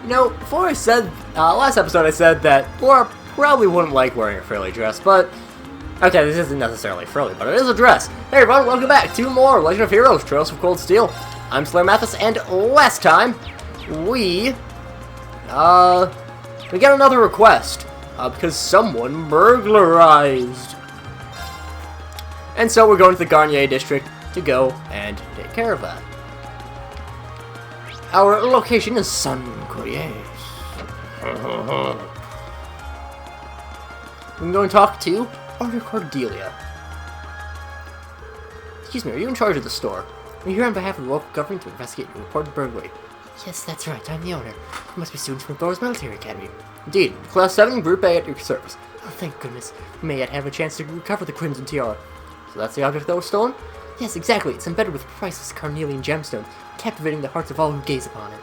You know, before I said, last episode I said that Laura probably wouldn't like wearing a frilly dress, but, okay, this isn't necessarily frilly, but it is a dress. Hey everyone, welcome back to more Legend of Heroes, Trails of Cold Steel. I'm SlayerMathis, and last time, we got another request, because someone burglarized. And so we're going to the Garnier district to go and take care of that. Our location is Sun Couriers. I'm going to talk to Owner Cordelia. Excuse me, are you in charge of the store? I'm here on behalf of the local government to investigate your reported burglary. Yes, that's right, I'm the owner. You must be students from Thor's Military Academy. Indeed, Class 7, Group A at your service. Oh, thank goodness. We may yet have a chance to recover the Crimson Tiara. So that's the object that was stolen? Yes, exactly. It's embedded with priceless carnelian gemstones, captivating the hearts of all who gaze upon it.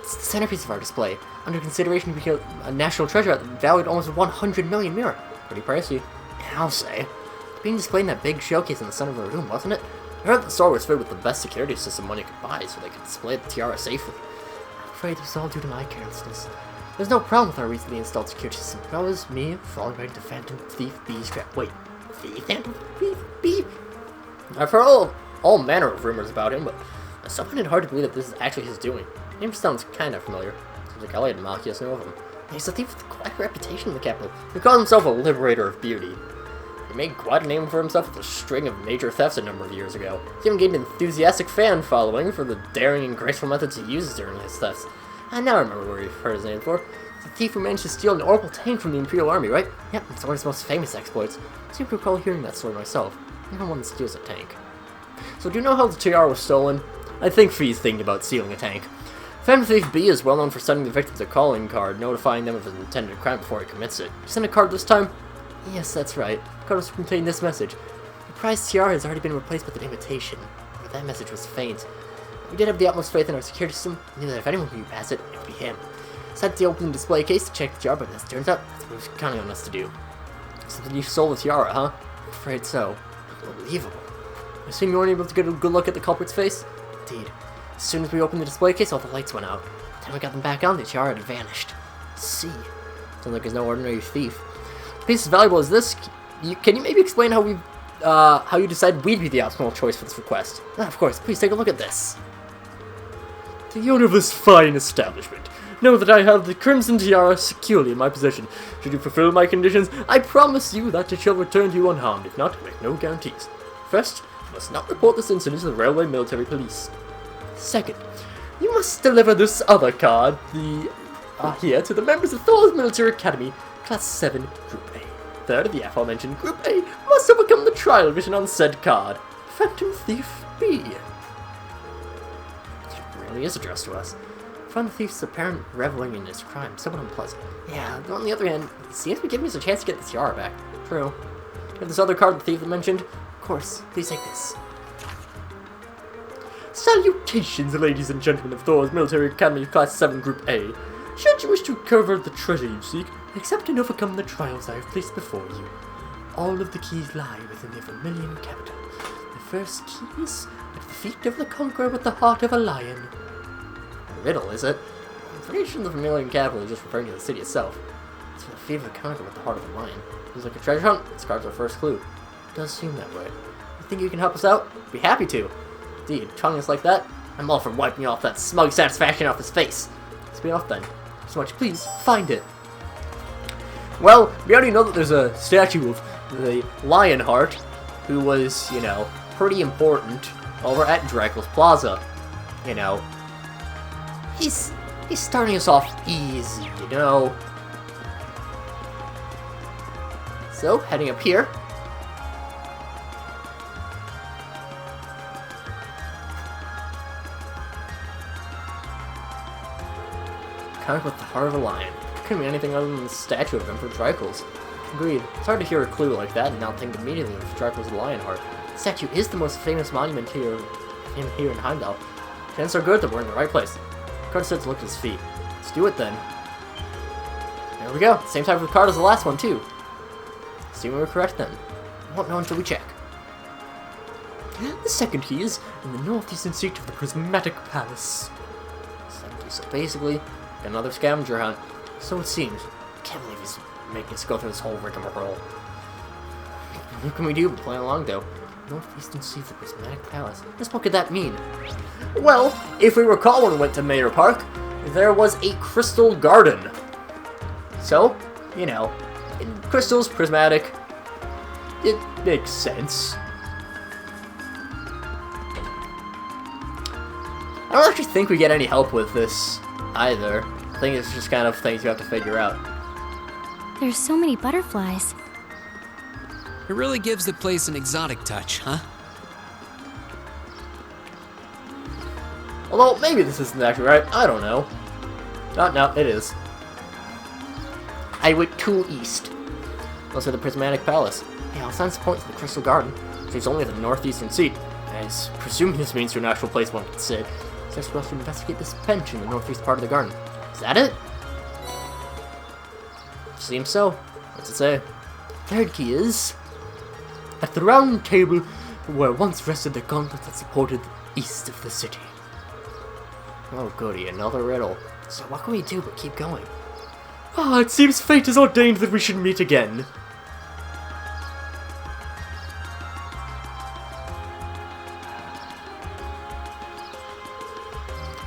It's the centerpiece of our display. Under consideration to become a national treasure valued almost 100 million mirror. Pretty pricey, I'll say. Being displayed in that big showcase in the center of the room, wasn't it? I heard the store was filled with the best security system money could buy, so they could display the tiara safely. I'm afraid it was all due to my carelessness. There's no problem with our recently installed security system. That was me falling right into Phantom Thief B's trap. Wait, Phantom Thief B? I've heard all manner of rumors about him, but I still find it hard to believe that this is actually his doing. His name sounds kind of familiar. Seems like Elliot and Malchius know of him. He's a thief with quite a reputation in the capital. He calls himself a liberator of beauty. He made quite a name for himself with a string of major thefts a number of years ago. He even gained an enthusiastic fan following for the daring and graceful methods he uses during his thefts. I now remember where you've heard his name for. It's the thief who managed to steal an orbital tank from the Imperial Army, right? Yep, it's one of his most famous exploits. I seem to recall hearing that story myself. No one steals a tank. So do you know how the tiara was stolen? I think Fee's thinking about stealing a tank. Phantom Thief B is well known for sending the victims a calling card, notifying them of his intended crime before he commits it. You sent a card this time? Yes, that's right. The card was contained this message. The prized tiara has already been replaced with an imitation. But that message was faint. We did have the utmost faith in our security system. We knew that if anyone could pass it, it would be him. Decided to open the display case to check the tiara, but as it turns out, that's what he was counting on us to do. Something you stole the tiara, huh? I'm afraid so. Unbelievable. I assume you weren't able to get a good look at the culprit's face? Indeed. As soon as we opened the display case, all the lights went out. By the time we got them back on, the tiara had vanished. See. Sounds like he's no ordinary thief. A piece as valuable as this, can you maybe explain how you decided we'd be the optimal choice for this request? Of course, please take a look at this. To the owner of this fine establishment, know that I have the Crimson Tiara securely in my possession. Should you fulfill my conditions, I promise you that it shall return to you unharmed. If not, I make no guarantees. First, you must not report this incident to the Railway Military Police. Second, you must deliver this other card, here, to the members of Thor's Military Academy, Class 7, Group A. Third, the aforementioned Group A must overcome the trial written on said card, Phantom Thief B. It really is addressed to us. Phantom Thief's apparent reveling in his crime somewhat unpleasant. Yeah, but on the other hand, he seems to be giving us a chance to get the tiara back. True. You have this other card the thief mentioned? Of course, please take this. Salutations, ladies and gentlemen of Thor's Military Academy Class 7 Group A. Should you wish to recover the treasure you seek, accept and overcome the trials I have placed before you. All of the keys lie within the Vermilion capital. The first keys at the feet of the conqueror with the heart of a lion. A riddle, is it? I'm pretty sure the Vermilion capital is just referring to the city itself. It's for the feet of the conqueror with the heart of a lion. Seems like a treasure hunt. This card's our first clue. It does seem that way. You think you can help us out? Be happy to. Indeed, telling us like that, I'm all for wiping off that smug satisfaction off his face. Let's be off then. So much, please find it. Well, we already know that there's a statue of the Lionheart, who was, you know, pretty important over at Dracula's Plaza. You know, he's starting us off easy, you know. So, heading up here. Kind of with the heart of a lion. Couldn't be anything other than the statue of Emperor Dracula's. Agreed. It's hard to hear a clue like that and not think immediately of Dracula's Lionheart. The statue is the most famous monument here in Heimdall. Chances are good that we're in the right place. Carter said to look at his feet. Let's do it then. There we go. Same type of card as the last one too. See we were correct then. I won't know until we check. The second key is in the northeastern seat of the Prismatic Palace. So basically, Another scavenger hunt. So it seems. I can't believe he's making us go through this whole rigmarole. What can we do but play along, though? Northeastern Sea of the Prismatic Palace. Just what could that mean? Well, if we recall when we went to Mayor Park, there was a crystal garden. So, you know, crystals, prismatic, it makes sense. I don't actually think we get any help with this either. I think it's just kind of things you have to figure out. There's so many butterflies. It really gives the place an exotic touch, huh? Although, maybe this isn't actually right. I don't know. No, it is. I went too east. Those are the Prismatic Palace. Yeah, all signs point to the Crystal Garden. There's only the northeastern sea. I presume this means to an actual place one could sit. So we're supposed to investigate this bench in the northeast part of the garden. Is that it? Seems so. What's it say? Third key is... At the round table where once rested the gauntlet that supported the east of the city. Oh goody, another riddle. So what can we do but keep going? Ah, it seems fate has ordained that we should meet again.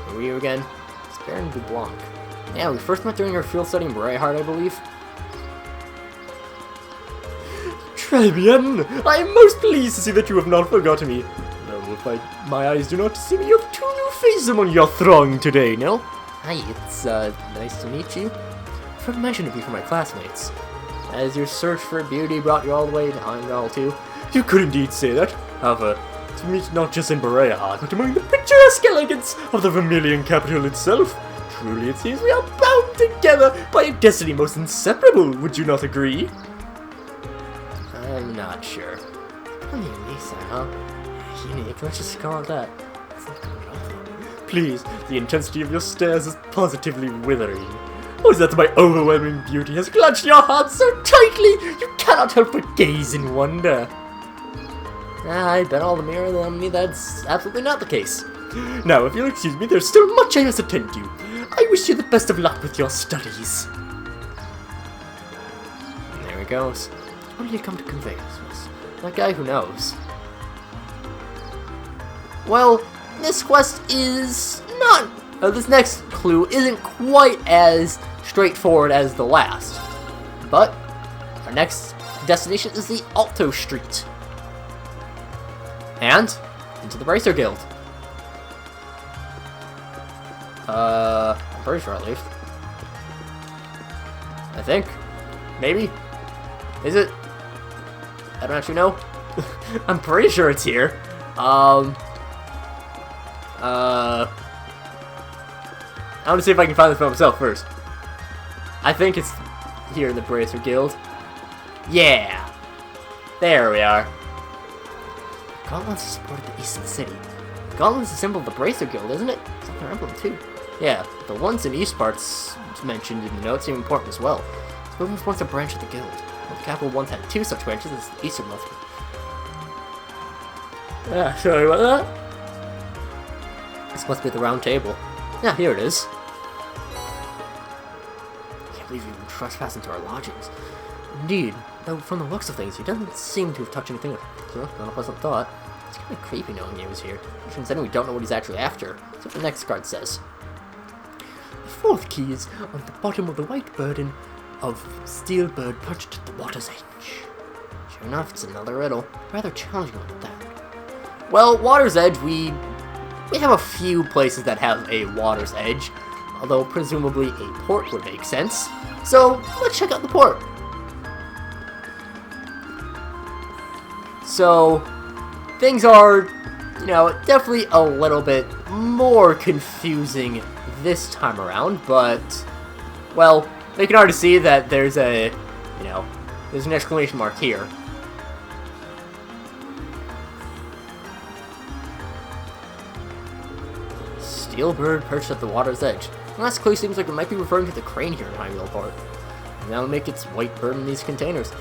Who are you again? It's Baron Blanc. Yeah, we first met during our field study in Brayheart, I believe. Très bien! I am most pleased to see that you have not forgotten me. No, if my eyes do not deceive me, you have two new faces among your throng today, no? Hi, it's, nice to meet you. I've heard mention of you from my classmates. As your search for beauty brought you all the way to Heimdall, too. You could indeed say that. However, to meet not just in Brayheart, but among the picturesque elegance of the Vermilion capital itself. Truly, it seems we are bound together by a destiny most inseparable, would you not agree? I'm not sure. Funny Lisa, huh? Unique, let's just call it that. It's not coming off. Please, the intensity of your stares is positively withering. Oh, is that my overwhelming beauty has clutched your heart so tightly you cannot help but gaze in wonder? I bet all the mirror on me that's absolutely not the case. Now, if you'll excuse me, there's still much I must attend to. I wish you the best of luck with your studies. There he goes. What did you come to convey us? That guy who knows. Well, this quest is not... this next clue isn't quite as straightforward as the last. But our next destination is the Alto Street. And into the Bracer Guild. I'm pretty sure at least. I think. Maybe. Is it? I don't actually know. I'm pretty sure it's here. I want to see if I can find this for myself first. I think it's here in the Bracer Guild. Yeah! There we are. Gauntlets supported the east of the city. Gauntlets is a symbol of the Bracer Guild, isn't it? It's on their emblem too. Yeah, the ones in east parts mentioned in the notes seem important as well. This building was once a branch of the guild. Well, the capital once had two such branches as the easternmost. Yeah, sorry about that. This must be the round table. Yeah, here it is. I can't believe you've been trespassing into our lodgings. Indeed, though from the looks of things, he doesn't seem to have touched anything of not a pleasant thought. It's kind of creepy knowing he was here. Since then we don't know what he's actually after. That's what the next card says. The fourth key is on the bottom of the white burden of steel bird perched at the water's edge. Sure enough, it's another riddle. Rather challenging one at that. Well, water's edge, we have a few places that have a water's edge, although presumably a port would make sense. So let's check out the port. So things are, you know, definitely a little bit more confusing this time around, but, well, you can already see that there's a, you know, there's an exclamation mark here. Steel bird perched at the water's edge. The last clue seems like it might be referring to the crane here in Heimdall Port. And that'll make its white bird in these containers.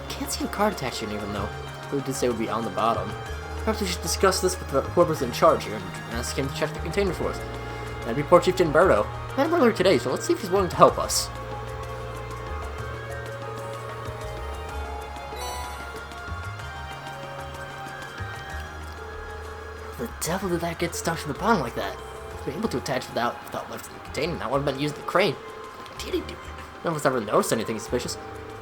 Can't see a card attached here even though. Who did say it would be on the bottom? Perhaps we should discuss this with whoever's in charge here and ask him to check the container for us. That'd be Port Chieftain Berto. met him earlier today, so let's see if he's willing to help us. The devil did that get stuck to the bottom like that? If we were able to attach without lifting the container, that would have been using the crane. Did he do it? None of us ever noticed anything suspicious.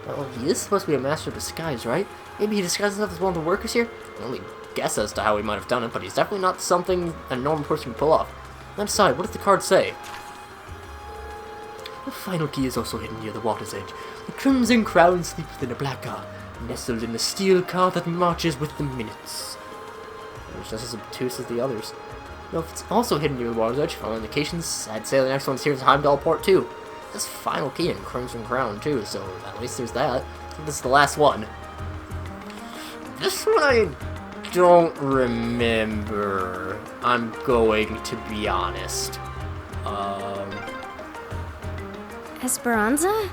Well, he is supposed to be a master of disguise, right? Maybe he disguised himself as one of the workers here? I can only guess as to how he might have done it, but he's definitely not something a normal person can pull off. Then aside, what does the card say? The final key is also hidden near the water's edge. The crimson crown sleeps within a black car, nestled in a steel car that marches with the minutes. It's just as obtuse as the others. Though if it's also hidden near the water's edge, final indications, I'd say the next one's here is Heimdall Port 2. This final key in Crimson Crown too, so at least there's that. I think this is the last one. This one I don't remember. I'm going to be honest. Esperanza?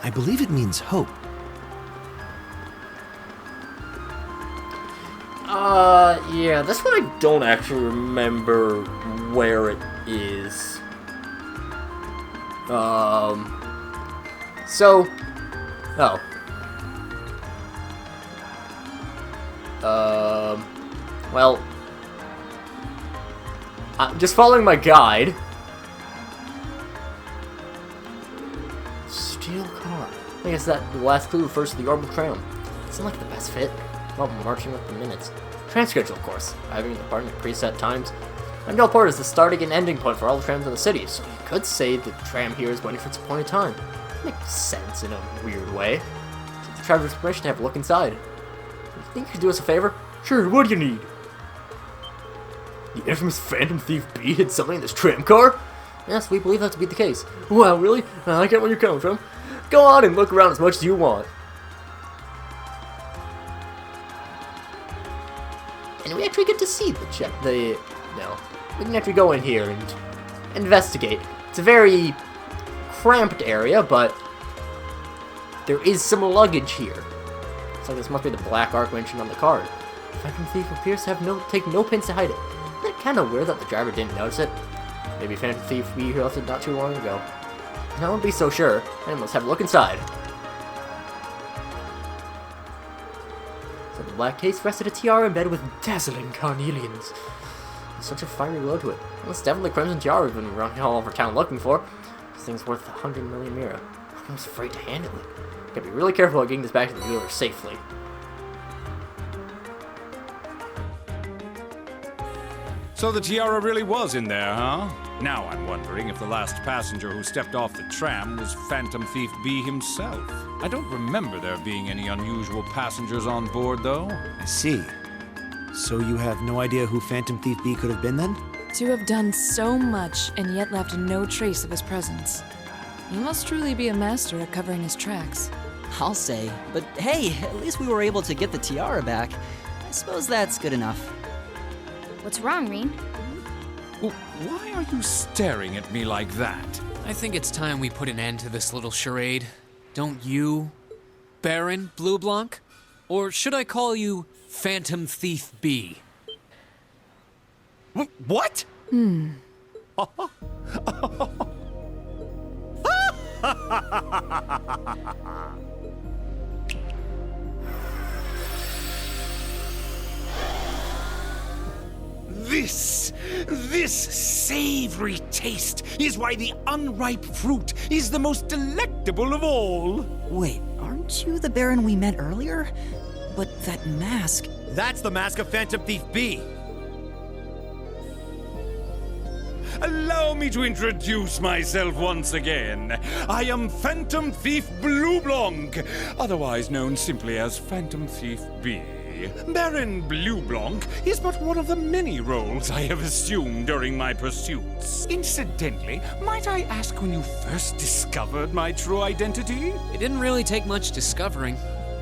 I believe it means hope. Yeah, this one I don't actually remember where it is. Well, just following my guide. Steel car. I guess that the last clue refers to the orbital tram. Isn't like the best fit. Well, marching with the minutes. Tram schedule, of course. Having the part at preset times. Heimdall Port is the starting and ending point for all the trams in the city, so you could say the tram here is waiting for its appointed time. Makes sense in a weird way. Take the traveler's permission to have a look inside. You think you could do us a favor? Sure, what do you need? The infamous Phantom Thief B hid something in this tram car? Yes, we believe that to be the case. Wow, really? I get where you're coming from. Go on and look around as much as you want. And we actually get to see we can actually go in here and investigate. It's a very cramped area, but there is some luggage here. So this must be the black arc mentioned on the card. The Phantom Thief appears to have take no pains to hide it. Isn't it kind of weird that the driver didn't notice it? Maybe Phantom Thief B here left it not too long ago. I wouldn't be so sure. And let's have a look inside. So the black case rested a tiara embedded with dazzling carnelians. There's such a fiery glow to it. Well, it's definitely Crimson Tiara we've been running all over town looking for. This thing's worth 100 million mira. I'm almost afraid to handle it. Gotta be really careful about getting this back to the dealer safely. So the tiara really was in there, huh? Now I'm wondering if the last passenger who stepped off the tram was Phantom Thief B himself. I don't remember there being any unusual passengers on board, though. I see. So you have no idea who Phantom Thief B could have been then? To have done so much and yet left no trace of his presence. He must truly be a master at covering his tracks. I'll say. But hey, at least we were able to get the tiara back. I suppose that's good enough. What's wrong, Reen? Why are you staring at me like that? I think it's time we put an end to this little charade. Don't you, Baron Blue Blanc? Or should I call you Phantom Thief B? What? This savory taste is why the unripe fruit is the most delectable of all. Wait, aren't you the Baron we met earlier? But that mask... That's the mask of Phantom Thief B. Allow me to introduce myself once again. I am Phantom Thief Blue Blanc, otherwise known simply as Phantom Thief B. Baron Blue Blanc is but one of the many roles I have assumed during my pursuits. Incidentally, might I ask when you first discovered my true identity? It didn't really take much discovering.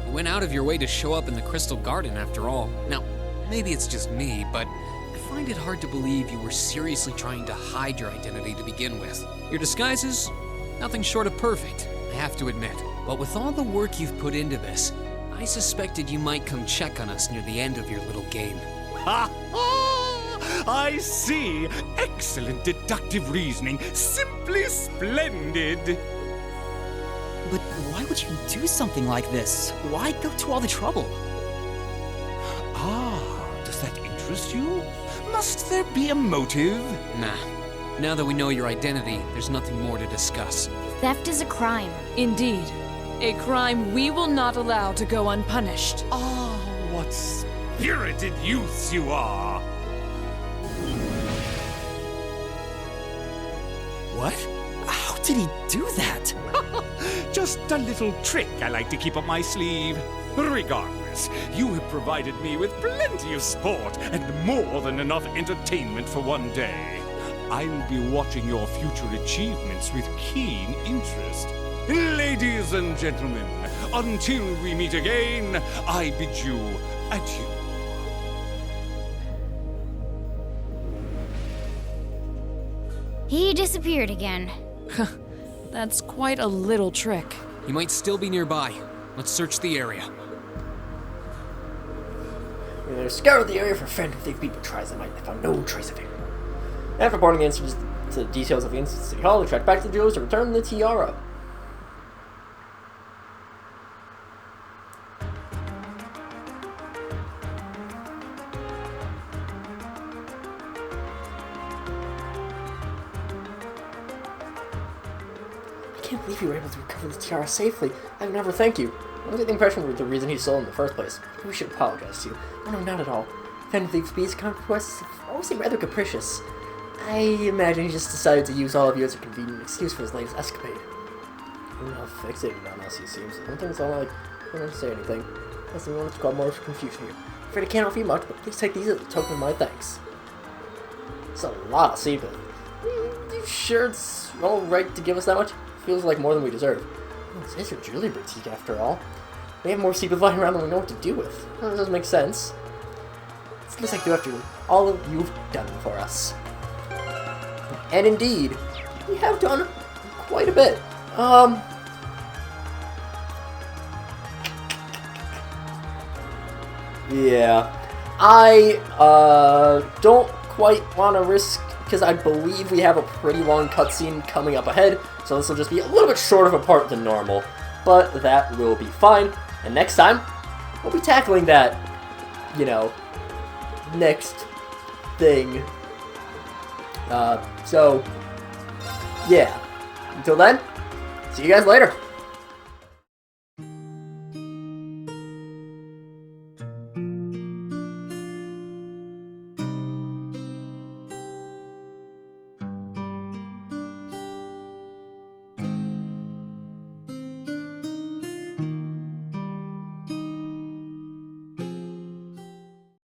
You went out of your way to show up in the Crystal Garden after all. Now, maybe it's just me, but I find it hard to believe you were seriously trying to hide your identity to begin with. Your disguises, nothing short of perfect, I have to admit. But with all the work you've put into this, I suspected you might come check on us near the end of your little game. Ha ha! I see. Excellent deductive reasoning. Simply splendid. But why would you do something like this? Why go to all the trouble? Ah, does that interest you? Must there be a motive? Nah. Now that we know your identity, there's nothing more to discuss. Theft is a crime. Indeed. A crime we will not allow to go unpunished. Ah, what spirited youths you are! What? How did he do that? Just a little trick I like to keep up my sleeve. Regardless, you have provided me with plenty of sport and more than enough entertainment for one day. I'll be watching your future achievements with keen interest. Ladies and gentlemen, until we meet again, I bid you adieu. He disappeared again. That's quite a little trick. He might still be nearby. Let's search the area. We scoured the area for Phantom Thief B, but tries them. I found no trace of him. After reporting answers to the details of the incident at City Hall, we tracked back to the jewelers to return the tiara. I can't believe you were able to recover the tiara safely. I would never thank you. I was under the impression we were the reason he stole in the first place. We should apologize to you. Oh, no, not at all. Phantom Thief B's conquests have always seemed rather capricious. I imagine he just decided to use all of you as a convenient excuse for his latest escapade. I don't know how fixated on us he seems. I don't think it's all like, I don't say anything. That's the moment to cause more confusion here. I'm afraid I can't offer you much, but please take these as a token of my thanks. It's a lot of seed, but you sure it's alright to give us that much? Feels like more than we deserve. Oh, this is your jewelry boutique after all. We have more seed lying around than we know what to do with. Well, that doesn't make sense. It's just like you after all of you've done for us. And indeed, we have done quite a bit. Yeah. I, don't quite want to risk, because I believe we have a pretty long cutscene coming up ahead, so this will just be a little bit shorter of a part than normal. But that will be fine. And next time, we'll be tackling that, you know, next thing. So, yeah. Until then, see you guys later.